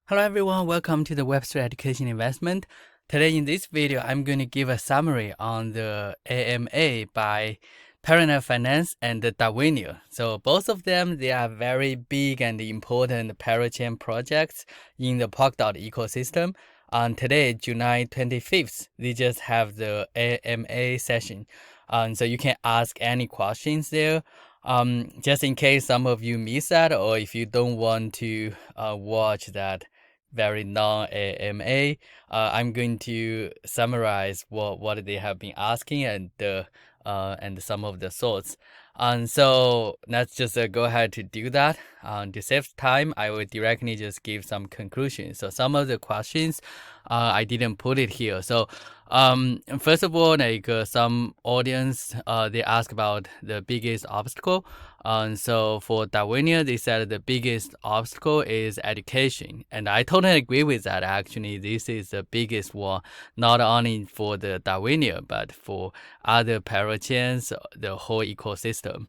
Hello everyone, welcome to the Web3 Education Investment. Today in this video, I'm going to give a summary on the AMA by Parallel Finance and Darwinia. So both of them, they are very big and important parachain projects in the Polkadot ecosystem. On today, July 25th, they just have the AMA session. So you can ask any questions there. Just in case some of you miss that, or if you don't want to watch that very long AMA, I'm going to summarize what they have been asking and some of the thoughts. So let's just go ahead to do that. To save time, I will directly just give some conclusions. So some of the questions, I didn't put it here. So first of all, some audience, they ask about the biggest obstacle. So for Darwinia, they said the biggest obstacle is education. And I totally agree with that. Actually, this is the biggest one, not only for the Darwinia, but for other parachains, the whole ecosystem.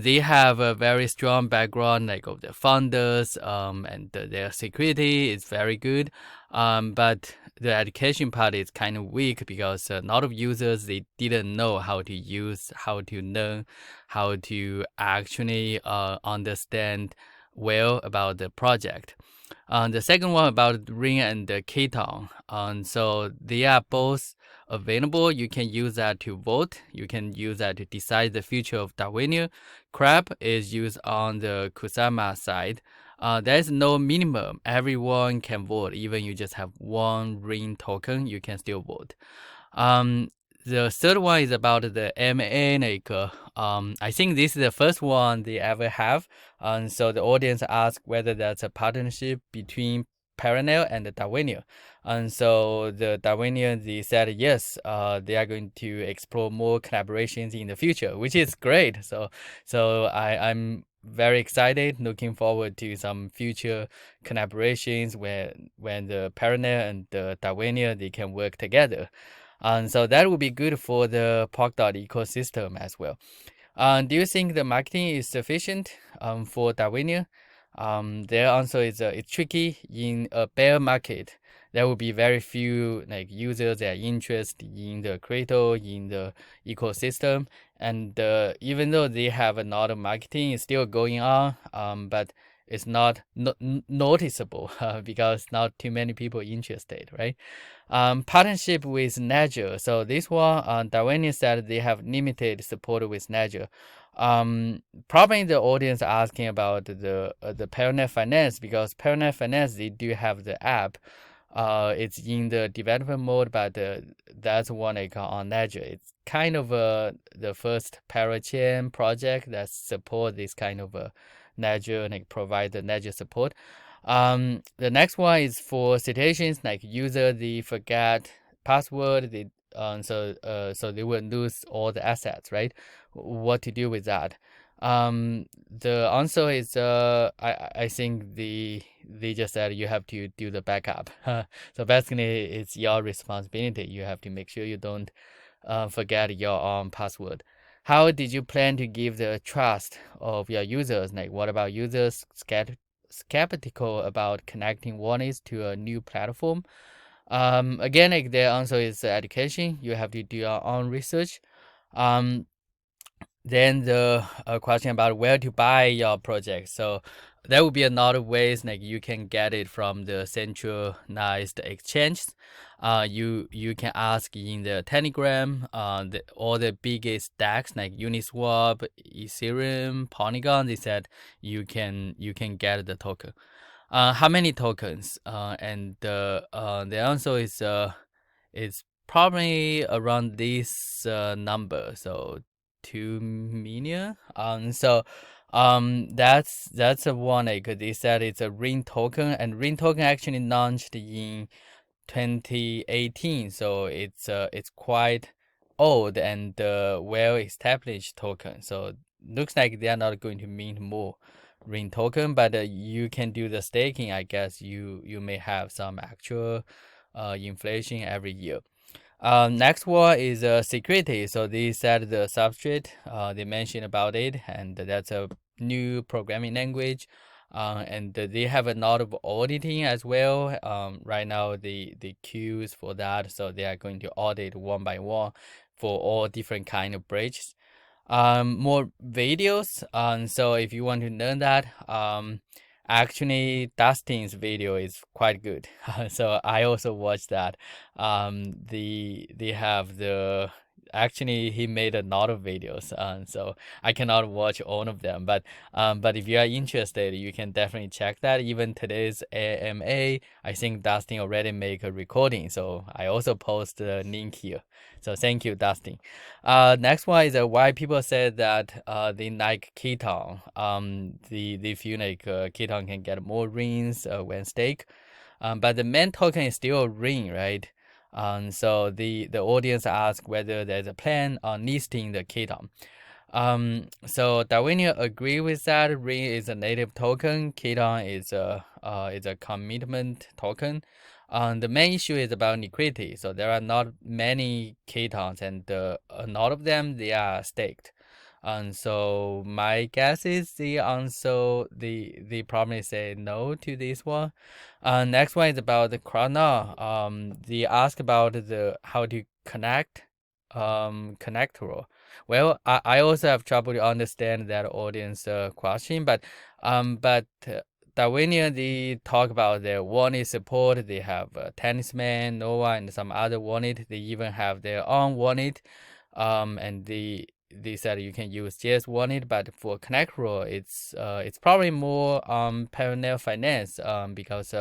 They have a very strong background, like of the founders, and their security is very good. But the education part is kind of weak because a lot of users, they didn't know how to use, how to learn, how to actually understand well about the project. The second one about Ring and the Keton. So they are both available. You can use that to vote. You can use that to decide the future of Darwinia. Crab is used on the Kusama side. There is no minimum. Everyone can vote. Even you just have one Ring token, you can still vote. The third one is about the MA. I think this is the first one they ever have. So the audience asked whether that's a partnership between Parallel and the Darwinia. So the Darwinia, they said yes, they are going to explore more collaborations in the future, which is great. So I'm very excited, looking forward to some future collaborations when the Parallel and the Darwinia, they can work together. So that would be good for the Polkadot ecosystem as well. Do you think the marketing is sufficient for Darwinia? Their answer is it's tricky. In a bear market, there will be very few users that are interested in the crypto, in the ecosystem. And even though they have a lot of marketing, it's still going on, but it's not noticeable because not too many people interested, right? Partnership with Ledger. So this one, Darwinia said they have limited support with Ledger. Probably the audience asking about the Parallel Finance, because Parallel Finance, they do have the app. It's in the development mode, but that's one on Ledger. It's kind of the first parachain project that support this kind of Ledger and provide the Ledger support. The next one is for situations like user they forget password, so they will lose all the assets, right? What to do with that? The answer is I think they just said you have to do the backup. So basically, it's your responsibility. You have to make sure you don't forget your own password. How did you plan to give the trust of your users? Like, what about users skeptical about connecting wallets to a new platform? Again, the answer is education. You have to do your own research. Then the question about where to buy your project. So there will be a lot of ways you can get it from the centralized exchange. You can ask in the Telegram, all the biggest DEX like Uniswap, Ethereum, Polygon. They said you can get the token. How many tokens? And the answer is probably around this number. So 2 million. That's a one. They said it's a Ring token, and Ring token actually launched in 2018. So it's quite old and well established token. So looks like they are not going to mint more Ring token, but you can do the staking. I guess you may have some actual inflation every year. Next one is security. So they said the substrate, they mentioned about it, and that's a new programming language. and they have a lot of auditing as well. Right now the queues for that, so they are going to audit one by one for all different kind of bridges. More videos. So if you want to learn that, actually Dustin's video is quite good. So I also watched that. They have the actually he made a lot of videos, so I cannot watch all of them, but if you are interested, you can definitely check that. Even today's AMA, I think Dustin already make a recording, so I also post the link here. So thank you, Dustin. Next one is why people said that they like Keton. They feel like Keton can get more rings when stake. But the main token is still ring, right? So the audience asked whether there's a plan on listing the Keton. So Darwinia agree with that. Ring is a native token. Keton is a commitment token. The main issue is about liquidity. So there are not many Ketons, and a lot of them they are staked. And so my guess is they probably say no to this one. Next one is about the Cardano. They ask about the how to connect connector. Well, I also have trouble to understand that audience question, but Darwinia, they talk about their wallet support. They have Tennisman, Nova, and some other wallet. They even have their own wallet. And they said you can use JS wallet, but for Connector, it's probably more Parallel Finance because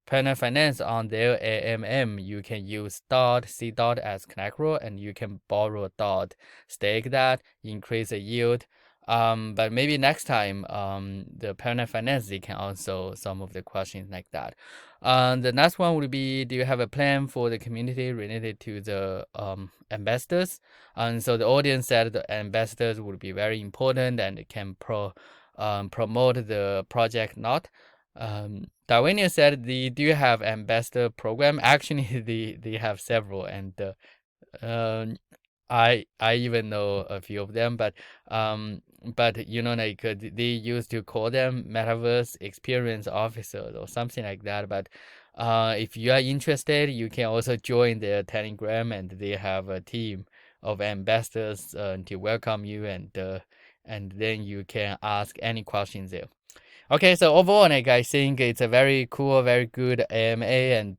Parallel Finance on their AMM, you can use dot C dot as Connector, and you can borrow dot, stake that, increase the yield. But maybe next time, the Parallel Finance, they can also some of the questions like that. The next one would be, do you have a plan for the community related to the ambassadors? And so the audience said the ambassadors would be very important and can promote the project not. Darwinia said they do have ambassador program. Actually, they have several, and I even know a few of them, but you know, like they used to call them metaverse experience officers or something like that. But if you are interested, you can also join their Telegram, and they have a team of ambassadors to welcome you, and then you can ask any questions there. Okay, so overall, like, I think it's a very cool, very good AMA, and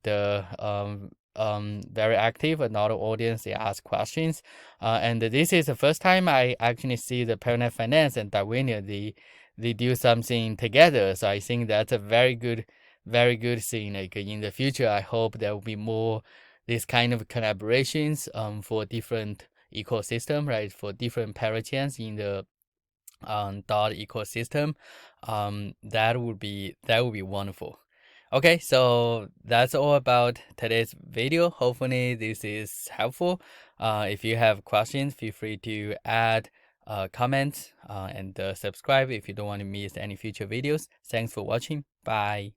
very active. Another audience, they ask questions, and this is the first time I actually see the Parallel Finance and Darwinia they do something together. So I think that's a very good thing. Like in the future, I hope there will be more this kind of collaborations for different ecosystem, right? For different parachains in the dot ecosystem. That would be wonderful. Okay, so that's all about today's video. Hopefully this is helpful. If you have questions, feel free to add comments and subscribe if you don't want to miss any future videos. Thanks for watching. Bye.